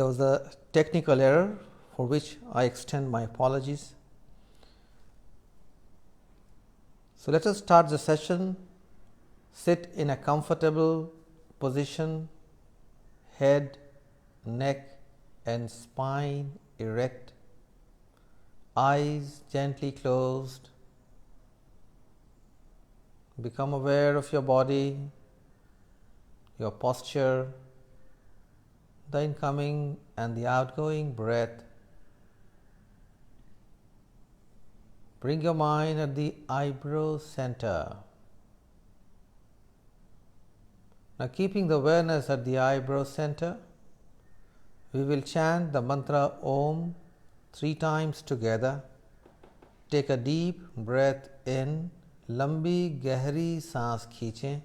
There was a technical error for which I extend my apologies. So let us start the session. Sit in a comfortable position, head, neck and spine erect, eyes gently closed. Become aware of your body, your posture, the incoming and the outgoing breath. Bring your mind at the eyebrow center. Now, keeping the awareness at the eyebrow center, we will chant the mantra Om 3 times together. Take a deep breath in, लंबी गहरी सांस खींचें.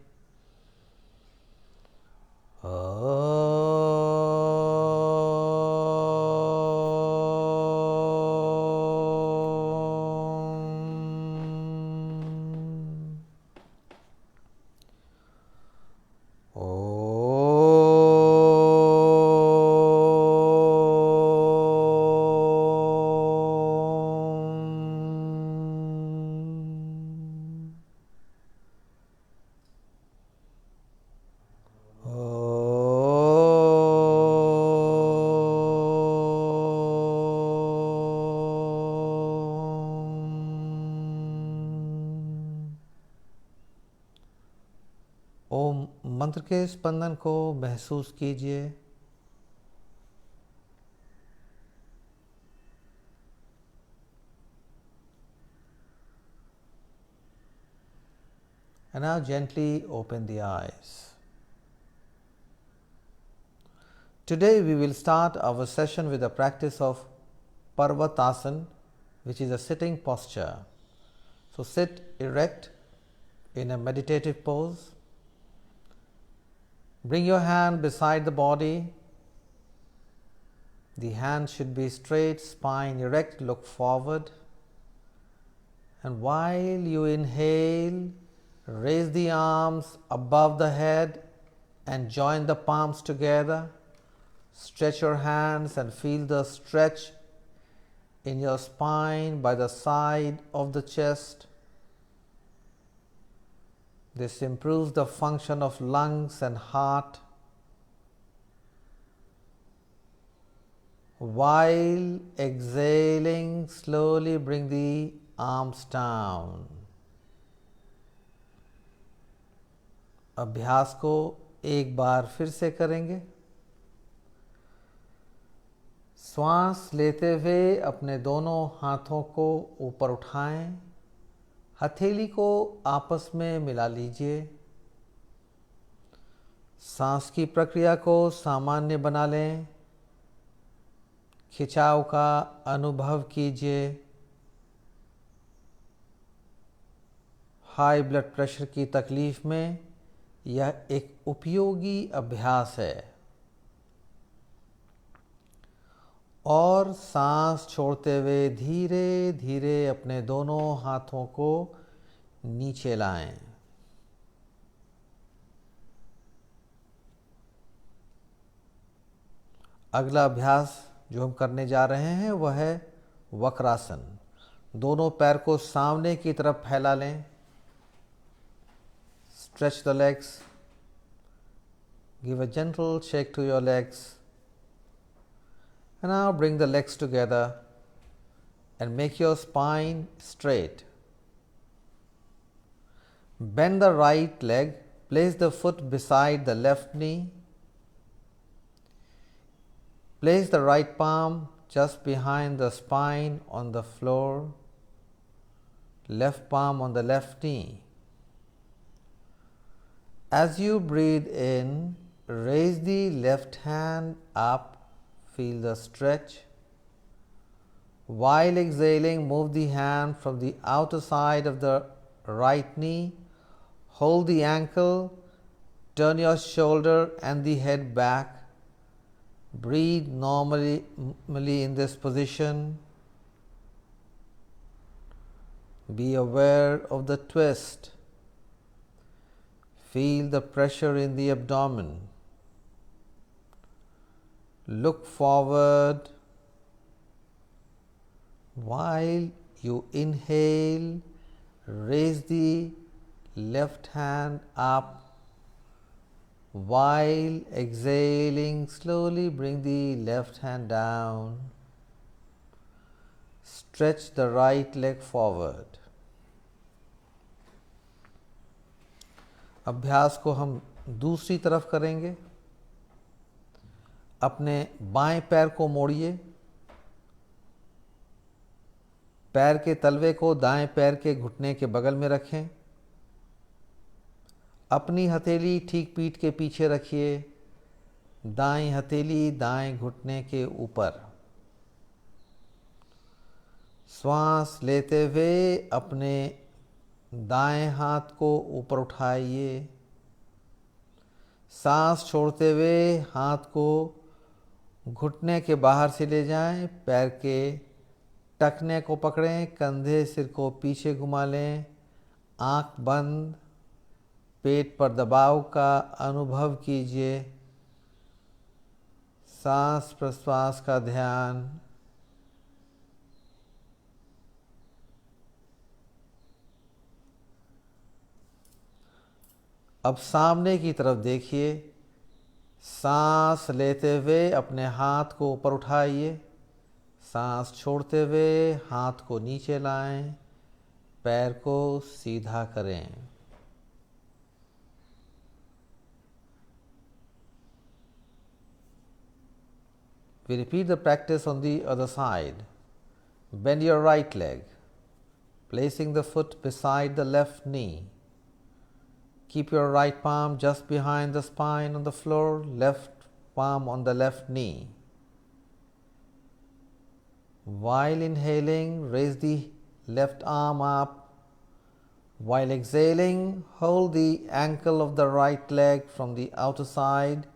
ओम मंत्र के स्पंदन को महसूस कीजिए. And now gently open the eyes. Today we will start our session with the practice of Parvatasana, which is a sitting posture. So sit erect in a meditative pose. Bring your hand beside the body. The hand should be straight, spine erect, look forward. And while you inhale, raise the arms above the head and join the palms together. Stretch your hands and feel the stretch in your spine by the side of the chest. This improves the function of lungs and heart. While exhaling, slowly bring the arms down. अभ्यास को एक बार फिर से करेंगे. श्वास लेते हुए अपने दोनों हाथों को ऊपर उठाएं. हथेली को आपस में मिला लीजिए. सांस की प्रक्रिया को सामान्य बना लें. खिंचाव का अनुभव कीजिए. हाई ब्लड प्रेशर की तकलीफ में यह एक उपयोगी अभ्यास है. और सांस छोड़ते हुए धीरे धीरे अपने दोनों हाथों को नीचे लाएं. अगला अभ्यास जो हम करने जा रहे हैं वह है वक्रासन. दोनों पैर को सामने की तरफ फैला लें. Stretch the legs. Give a gentle shake to your legs. And now bring the legs together and make your spine straight. Bend the right leg. Place the foot beside the left knee. Place the right palm just behind the spine on the floor. Left palm on the left knee. As you breathe in, raise the left hand up. Feel the stretch. While exhaling, move the hand from the outer side of the right knee. Hold the ankle. Turn your shoulder and the head back. Breathe normally in this position. Be aware of the twist. Feel the pressure in the abdomen. look forward. While you inhale, raise the left hand up. While exhaling, slowly bring the left hand down. Stretch the right leg forward. अभ्यास को हम दूसरी तरफ करेंगे। अपने बाएं पैर को मोड़िए। पैर के तलवे को दाएं पैर के घुटने के बगल में रखें। अपनी हथेली ठीक पीठ के पीछे रखिए। दाएं हथेली दाएं घुटने के ऊपर। श्वास लेते हुए अपने दाएं हाथ को ऊपर उठाइए। सांस छोड़ते हुए हाथ को घुटने के बाहर से ले जाएं। पैर के टखने को पकड़ें। कंधे सिर को पीछे घुमा लें। आंख बंद। पेट पर दबाव का अनुभव कीजिए। सांस प्रश्वास का ध्यान। अब सामने की तरफ देखिए। सांस लेते हुए अपने हाथ को ऊपर उठाइए। सांस छोड़ते हुए हाथ को नीचे लाएं। पैर को सीधा करें। We repeat the practice on the other side. Bend your right leg, placing the foot beside the left knee. Keep your right palm just behind the spine on the floor, left palm on the left knee. While inhaling, raise the left arm up. While exhaling, hold the ankle of the right leg from the outer side.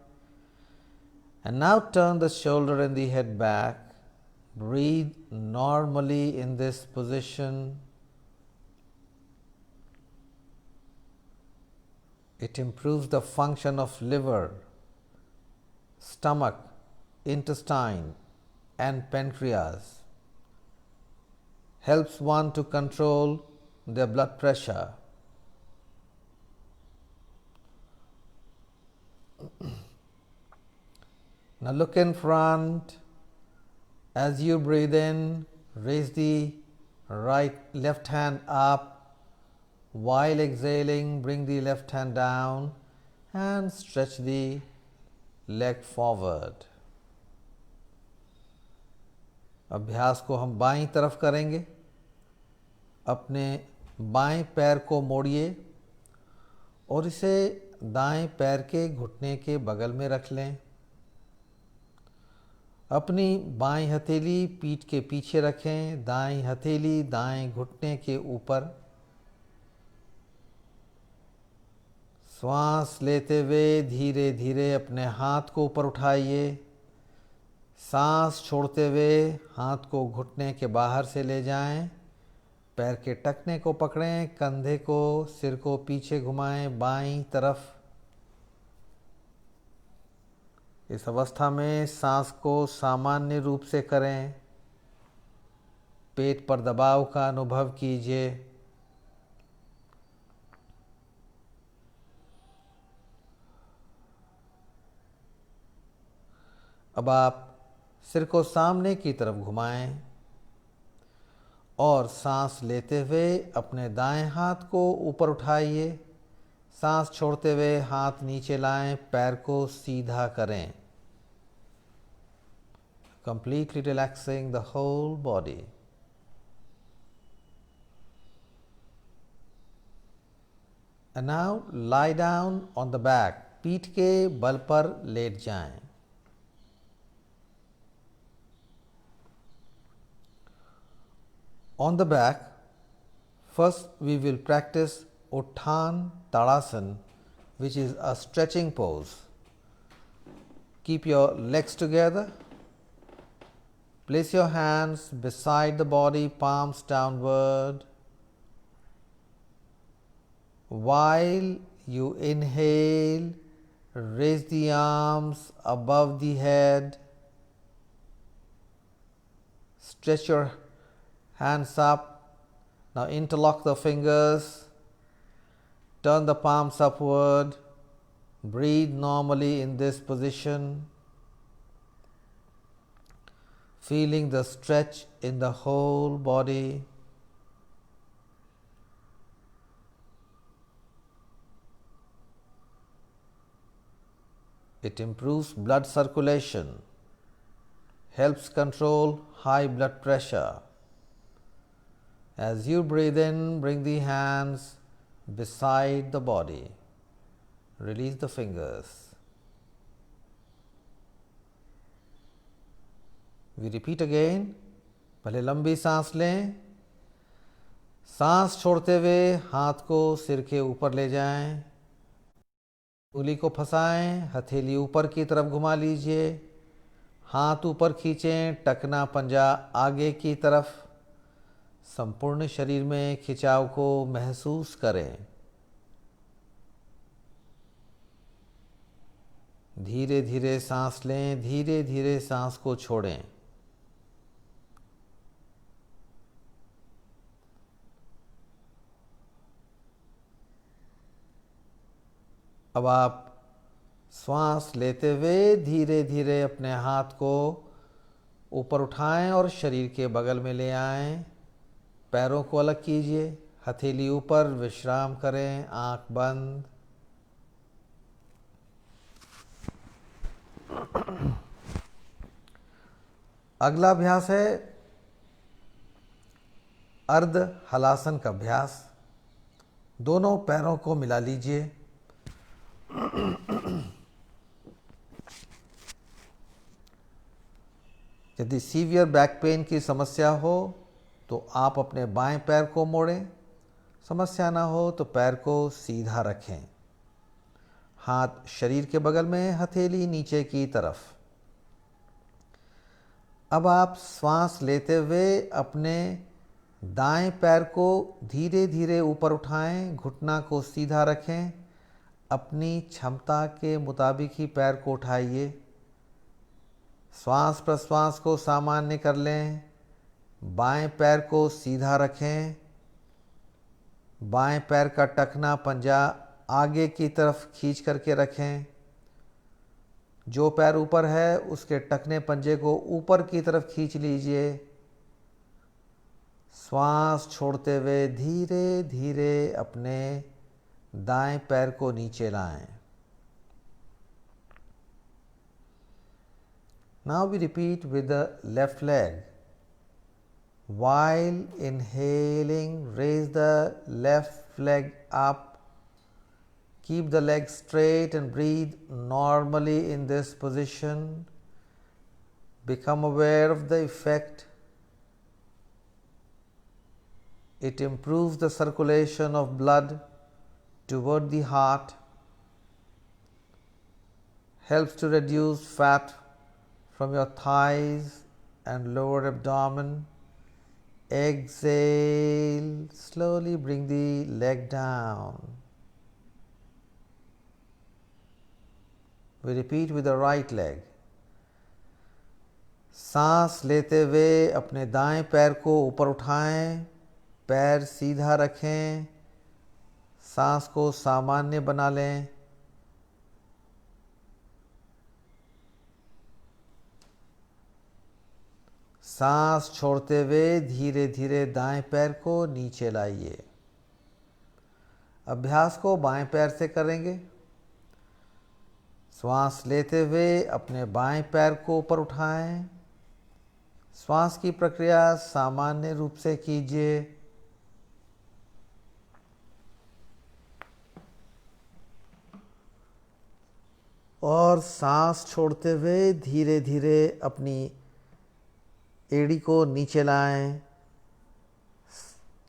And now turn the shoulder and the head back. Breathe normally in this position. It improves the function of liver, stomach, intestine, and pancreas. Helps one to control their blood pressure. Now look in front. As you breathe in, raise the left hand up. While exhaling, bring the left hand down and stretch the leg forward. अभ्यास को हम बाईं तरफ करेंगे। अपने बाएं पैर को मोड़िए और इसे दाएं पैर के घुटने के बगल में रख लें। अपनी बाईं हथेली पीठ के पीछे रखें। दाईं हथेली दाएं घुटने के ऊपर। श्वास लेते हुए धीरे धीरे अपने हाथ को ऊपर उठाइए। सांस छोड़ते हुए हाथ को घुटने के बाहर से ले जाएं। पैर के टखने को पकड़ें। कंधे को सिर को पीछे घुमाएं बाईं तरफ। इस अवस्था में सांस को सामान्य रूप से करें। पेट पर दबाव का अनुभव कीजिए। अब आप सिर को सामने की तरफ घुमाएं और सांस लेते हुए अपने दाएं हाथ को ऊपर उठाइए। सांस छोड़ते हुए हाथ नीचे लाएं। पैर को सीधा करें। Completely relaxing the whole body. And now lie down on the back. पीठ के बल पर लेट जाएं। On the back, first we will practice Uttan Tadasana, which is a stretching pose. Keep your legs together. Place your hands beside the body, palms downward. While you inhale, raise the arms above the head. Stretch your hands up. Now interlock the fingers. Turn the palms upward. Breathe normally in this position. Feeling the stretch in the whole body. It improves blood circulation, helps control high blood pressure. As you breathe in, bring the hands beside the body. Release the fingers. We repeat again. पहले लंबी सांस लें. सांस छोड़ते हुए हाथ को सिर के ऊपर ले जाएं. उंगली को फंसाएं, हथेली ऊपर की तरफ घुमा लीजिए. हाथ ऊपर खींचें, टखना पंजा आगे की तरफ. संपूर्ण शरीर में खिंचाव को महसूस करें. धीरे धीरे सांस लें, धीरे धीरे सांस को छोड़ें. अब आप श्वास लेते हुए धीरे धीरे अपने हाथ को ऊपर उठाएं और शरीर के बगल में ले आएं. पैरों को अलग कीजिए, हथेली ऊपर, विश्राम करें, आंख बंद. अगला अभ्यास है अर्ध हलासन का अभ्यास. दोनों पैरों को मिला लीजिए. यदि सीवियर बैक पेन की समस्या हो तो आप अपने बाएं पैर को मोड़ें. समस्या ना हो तो पैर को सीधा रखें. हाथ शरीर के बगल में, हथेली नीचे की तरफ. अब आप श्वास लेते हुए अपने दाएं पैर को धीरे धीरे ऊपर उठाएं. घुटना को सीधा रखें. अपनी क्षमता के मुताबिक ही पैर को उठाइए. श्वास प्रश्वास को सामान्य कर लें. बाएं पैर को सीधा रखें. बाएं पैर का टखना पंजा आगे की तरफ खींच करके रखें. जो पैर ऊपर है उसके टखने पंजे को ऊपर की तरफ खींच लीजिए. श्वास छोड़ते हुए धीरे धीरे अपने दाएं पैर को नीचे लाएं. Now we repeat with the left leg. While inhaling, raise the left leg up. Keep the leg straight and breathe normally in this position. Become aware of the effect. It improves the circulation of blood toward the heart, helps to reduce fat from your thighs and lower abdomen. Exhale, slowly bring the leg down. We repeat with the right leg. सांस लेते हुए अपने दाएं पैर को ऊपर उठाएं. पैर सीधा रखें. सांस को सामान्य बना लें. सांस छोड़ते हुए धीरे धीरे दाएं पैर को नीचे लाइए. अभ्यास को बाएं पैर से करेंगे. श्वास लेते हुए अपने बाएं पैर को ऊपर उठाएं. श्वास की प्रक्रिया सामान्य रूप से कीजिए. और सांस छोड़ते हुए धीरे धीरे अपनी एड़ी को नीचे लाएं.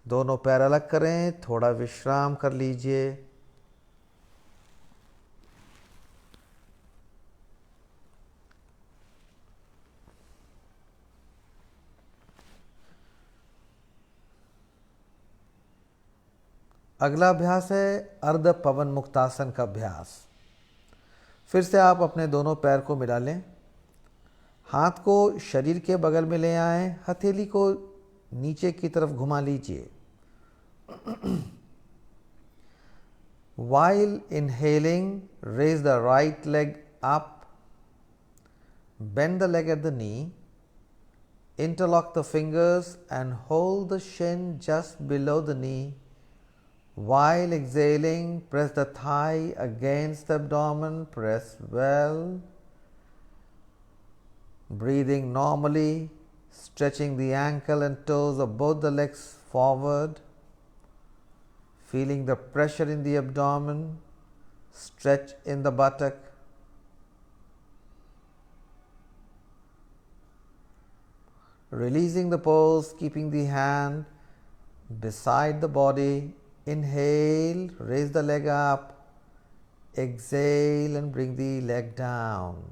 दोनों पैर अलग करें, थोड़ा विश्राम कर लीजिए. अगला अभ्यास है अर्ध पवन मुक्तासन का अभ्यास. फिर से आप अपने दोनों पैर को मिला लें. हाथ को शरीर के बगल में ले आएं, हथेली को नीचे की तरफ घुमा लीजिए। While inhaling, raise the right leg up, bend the leg at the knee, interlock the fingers and hold the shin just below the knee. While exhaling, press the thigh against the abdomen, press well. Breathing normally, stretching the ankle and toes of both the legs forward, feeling the pressure in the abdomen, stretch in the buttock. Releasing the pose, keeping the hand beside the body. Inhale, raise the leg up. Exhale and bring the leg down.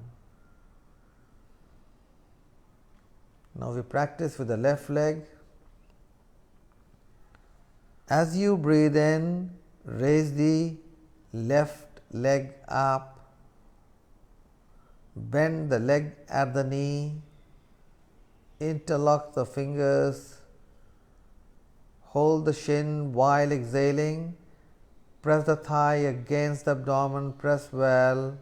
Now we practice with the left leg. As you breathe in, raise the left leg up. Bend the leg at the knee. Interlock the fingers. Hold the shin while exhaling. Press the thigh against the abdomen. Press well.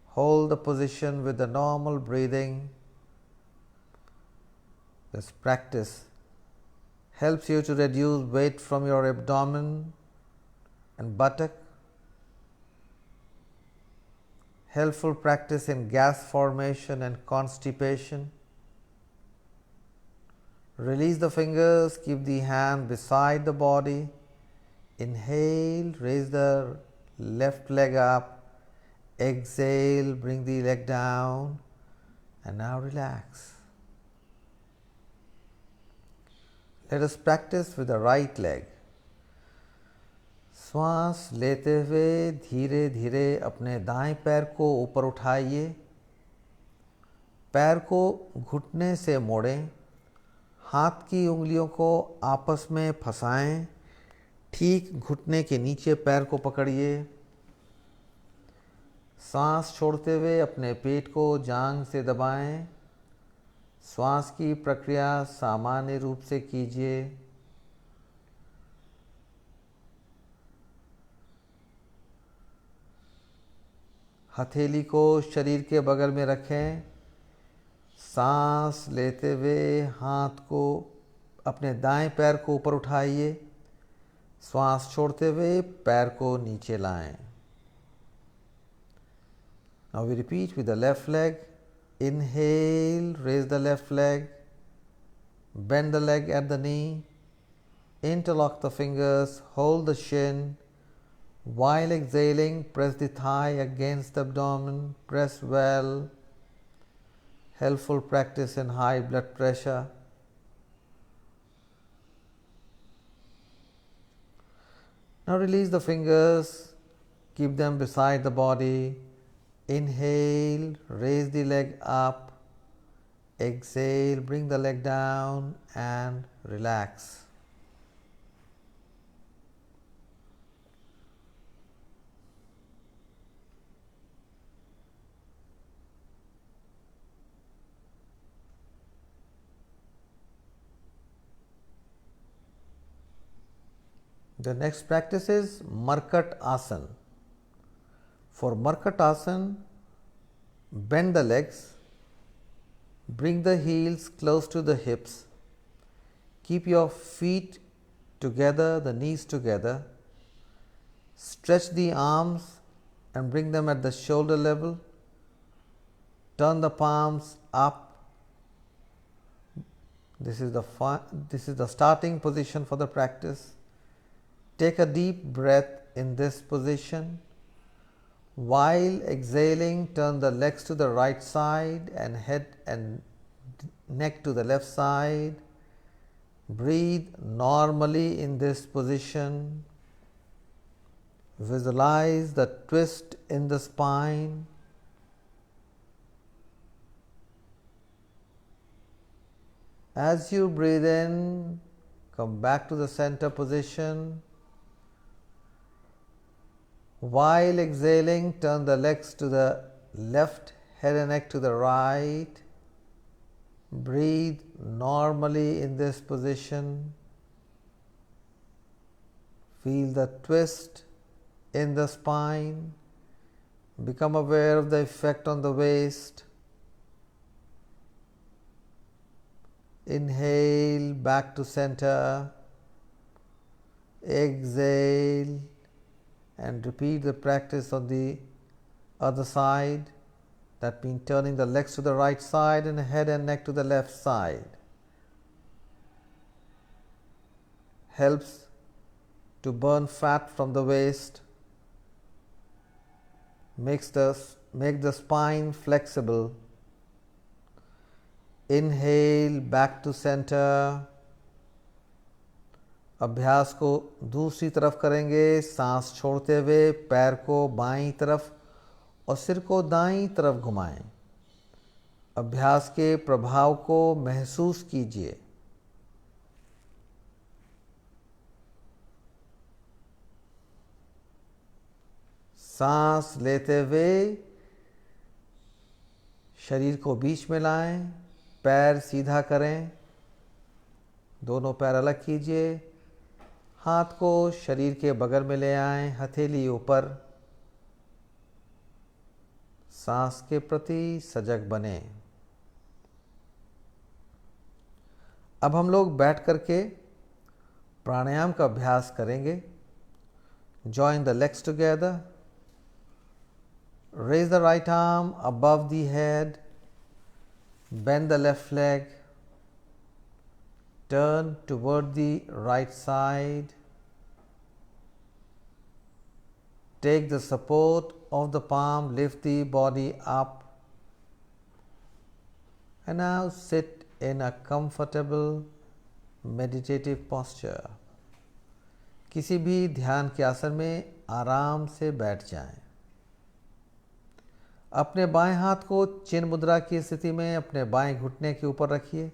Hold the position with the normal breathing. This practice helps you to reduce weight from your abdomen and buttock. Helpful practice in gas formation and constipation. Release the fingers, keep the hand beside the body. Inhale, raise the left leg up. Exhale, bring the leg down. And now relax. Let us practice with the right leg. श्वास लेते हुए धीरे धीरे अपने दाएं पैर को ऊपर उठाइए। पैर को घुटने से मोड़ें। हाथ की उंगलियों को आपस में फंसाएं। ठीक घुटने के नीचे पैर को पकड़िए। सांस छोड़ते हुए अपने पेट को जांघ से दबाएं। श्वास की प्रक्रिया सामान्य रूप से कीजिए। हथेली को शरीर के बगल में रखें। सांस लेते हुए हाथ को अपने दाएं पैर को ऊपर उठाइए। श्वास छोड़ते हुए पैर को नीचे लाएं। Now we repeat with the left leg. Inhale, raise the left leg, bend the leg at the knee, interlock the fingers, hold the shin. While exhaling, press the thigh against the abdomen, press well. Helpful practice in high blood pressure. Now release the fingers, keep them beside the body. Inhale, raise the leg up. Exhale, bring the leg down and relax. The next practice is Markat Asana. For Markat Asana, bend the legs, bring the heels close to the hips, keep your feet together, the knees together, stretch the arms and bring them at the shoulder level, turn the palms up. This is the starting position for the practice. Take a deep breath in this position. While exhaling, turn the legs to the right side and head and neck to the left side. Breathe normally in this position. Visualize the twist in the spine. As you breathe in, come back to the center position. While exhaling, turn the legs to the left, head and neck to the right. Breathe normally in this position. Feel the twist in the spine. Become aware of the effect on the waist. Inhale back to center. Exhale and repeat the practice on the other side. That means turning the legs to the right side and head and neck to the left side. Helps to burn fat from the waist. Make the spine flexible. Inhale back to center. अभ्यास को दूसरी तरफ करेंगे, सांस छोड़ते हुए पैर को बाईं तरफ और सिर को दाईं तरफ घुमाएं। अभ्यास के प्रभाव को महसूस कीजिए। सांस लेते हुए शरीर को बीच में लाएं, पैर सीधा करें, दोनों पैर अलग कीजिए, हाथ को शरीर के बगल में ले आएं, हथेली ऊपर। सांस के प्रति सजग बने। अब हम लोग बैठ करके प्राणायाम का अभ्यास करेंगे। Join the legs together. Raise the right arm above the head. Bend the left leg. Turn toward the right side. Take the support of the palm, lift the body up. And now sit in a comfortable meditative posture. किसी भी ध्यान के आसन में आराम से बैठ जाएं। अपने बाएं हाथ को चिन्ह मुद्रा की स्थिति में अपने बाएं घुटने के ऊपर रखिए।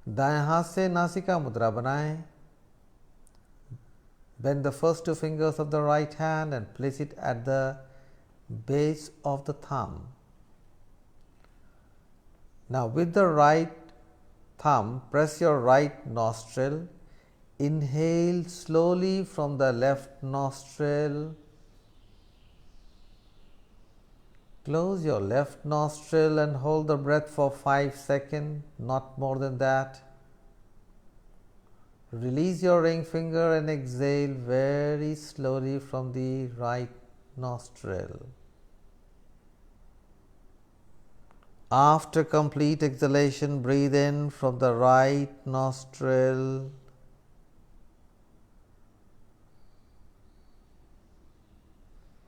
दाएं हाथ से नासिका मुद्रा बनाएं। Bend the first two fingers of the right hand and place it at the base of the thumb. Now with the right thumb, press your right nostril. Inhale slowly from the left nostril. Close your left nostril and hold the breath for 5 seconds, not more than that. Release your ring finger and exhale very slowly from the right nostril. After complete exhalation, breathe in from the right nostril.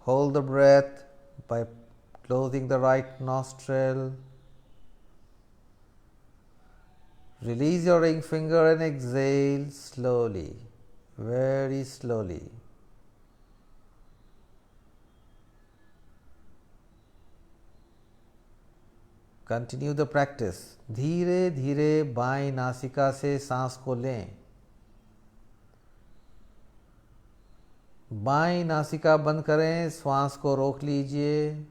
Hold the breath by closing the right nostril. Release your ring finger and exhale slowly, very slowly. Continue the practice. धीरे धीरे बाईं नासिका से सांस को लें। बाईं नासिका बंद करें, श्वास को रोक लीजिए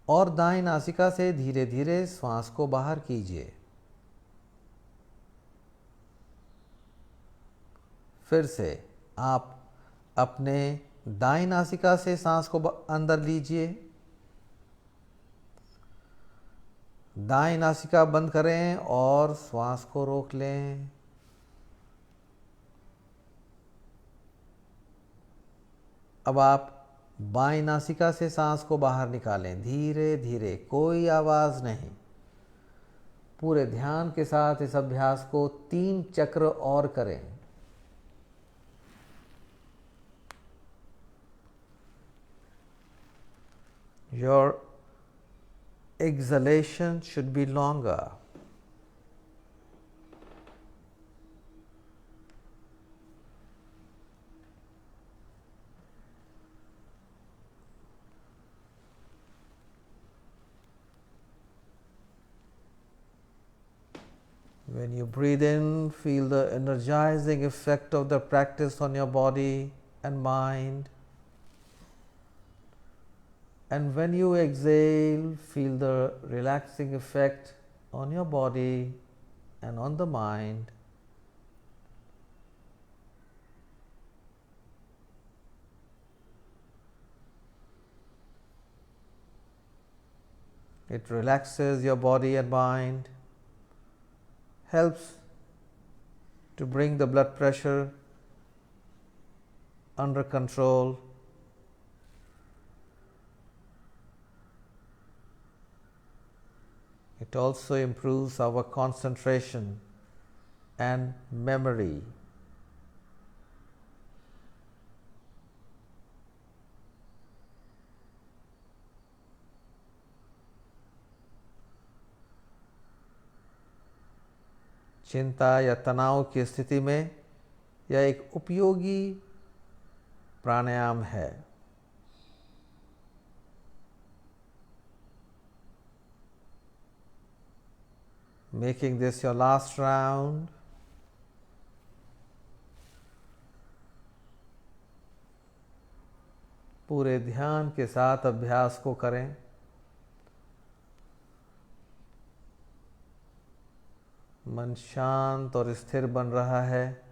और दाईं नासिका से धीरे धीरे श्वास को बाहर कीजिए। फिर से आप अपने दाईं नासिका से सांस को अंदर लीजिए, दाईं नासिका बंद करें और श्वास को रोक लें। अब आप बाईं नासिका से सांस को बाहर निकालें, धीरे धीरे, कोई आवाज़ नहीं। पूरे ध्यान के साथ इस अभ्यास को 3 चक्र और करें। Your exhalation should be longer. When you breathe in, feel the energizing effect of the practice on your body and mind. And when you exhale, feel the relaxing effect on your body and on the mind. It relaxes your body and mind, helps to bring the blood pressure under control. It also improves our concentration and memory. चिंता या तनाव की स्थिति में यह एक उपयोगी प्राणायाम है। Making this your last round. पूरे ध्यान के साथ अभ्यास को करें। मन शांत और स्थिर बन रहा है।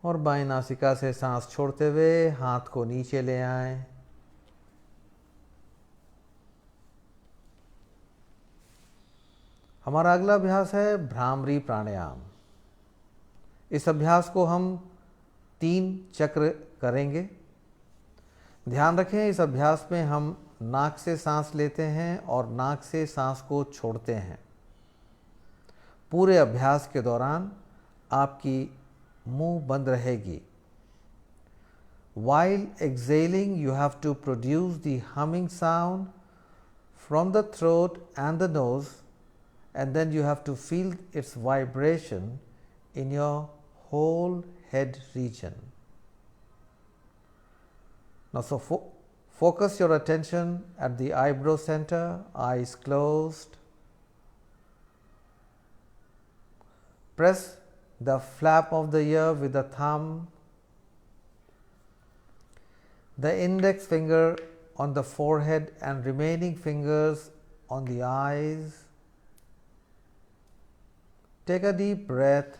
और बाईं नासिका से सांस छोड़ते हुए हाथ को नीचे ले आएं। हमारा अगला अभ्यास है भ्रामरी प्राणायाम। इस अभ्यास को हम 3 चक्र करेंगे। ध्यान रखें, इस अभ्यास में हम नाक से सांस लेते हैं और नाक से सांस को छोड़ते हैं। पूरे अभ्यास के दौरान आपकी मुंह बंद रहेगी। While exhaling, you have to produce the humming sound from the throat and the nose, and then you have to feel its vibration in your whole head region. Now, so focus your attention at the eyebrow center, eyes closed. Press the flap of the ear with the thumb, the index finger on the forehead and remaining fingers on the eyes. Take a deep breath.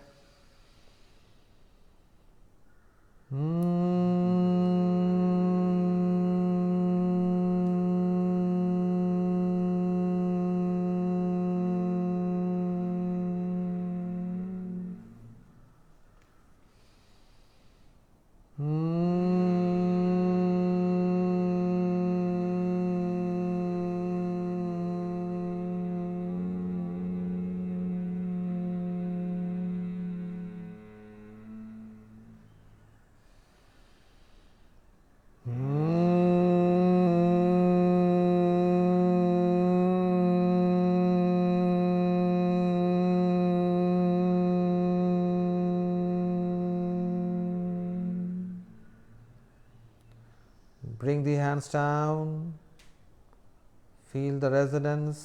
Bring the hands down, feel the resonance.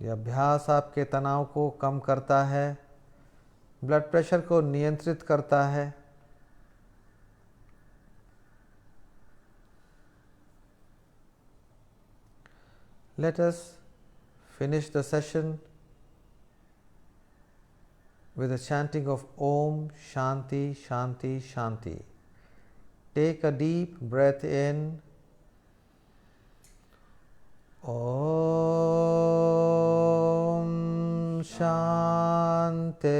यह अभ्यास आपके तनाव को कम करता है, blood pressure को नियंत्रित करता है। Let us finish the session with the chanting of Om Shanti Shanti Shanti. Take a deep breath in. Om Shanti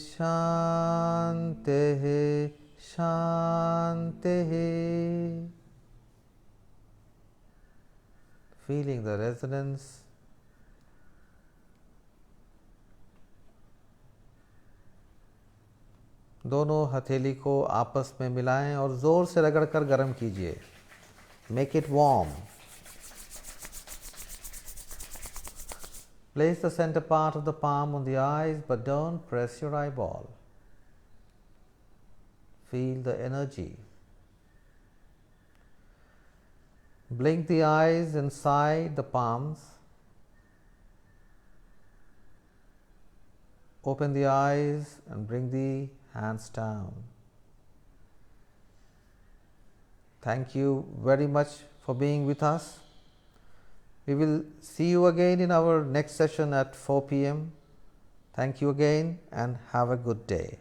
Shanti Shanti. Feeling the resonance. दोनों हथेली को आपस में मिलाएं और जोर से रगड़कर गर्म कीजिए। Make it warm. Place the center part of the palm on the eyes, but don't press your eyeball. Feel the energy. Blink the eyes inside the palms. Open the eyes and bring the hands down. Thank you very much for being with us. We will see you again in our next session at 4 p.m. Thank you again and have a good day.